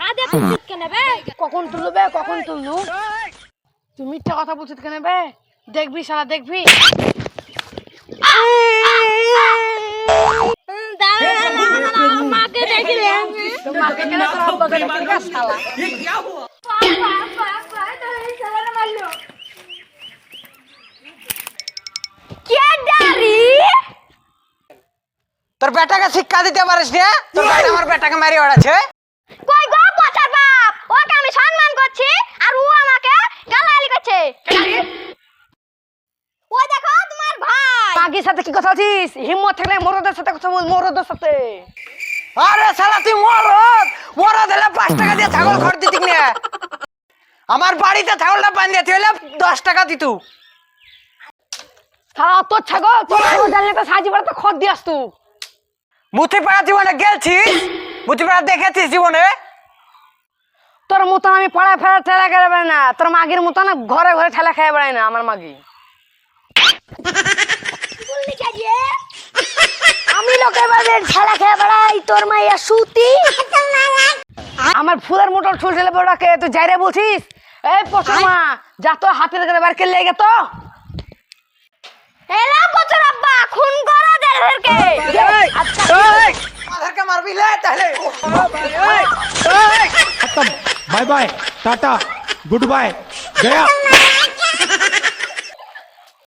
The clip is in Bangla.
হাতে পুষিত কেন বে? কখন তুলবে কখন তুললু? তুই মিথ্যা কথা বলছিস কেন বে? দেখবি শালা দেখবি। মাকে দেখলে তোর মাকে কেন তোর আব্বাকে দেখবি শালা? কে ডারি? তোর বেটাকে শিক্ষা দিতে পারিস না? তোর বেটা আমার বেটাকে মারি ওড়াচ্ছে। কই গো পচার বাপ? ওকে আমি সম্মান করছি আর ও আমাকে গালাগালি করছে। ও দেখো তোমার ভাই। মাগির সাথে কি কথা বলছিস? হিম্মত থাকলে মরদের সাথে কথা বল, মরদের সাথে। আরে শালা তুই মরদ হলে 5 টাকা দিয়ে ছাগল খড় দিতিস না। আমার বাড়িতে ছাগলটা বাঁধিয়ে হলে 10 টাকা দিত। শালা তোর ছাগল জানলে তো সাজি বেড়াতে খড় দিয়ে আসতু। মুথিপাড়া জীবনে গেছিস? মুথিপাড়া দেখেছিস জীবনে? তোর মতন আমি পড়া ফেরা ঠেলা খেয়ে বেড়াই না, তোর মাগির মতন ঘরে ঘরে ঠেলা খেয়ে বেড়াই না আমার মাগি। বললি কাজে আমি লোকের বাড়িতে ঠেলা খেয়ে বেড়াই, তোর মাইয়া সুতি। আমার ফুলের মোটর ছুল ঠেলে বড়াকে তুই যাইরে বলছিস? এই পচমা যা তো হাতের করে বার করে লেগে তো। এলা পচার আব্বা খুন করা দেরকে। আমাদেরকে মারবি লে তাহলে। खत्म bye bye tata goodbye गया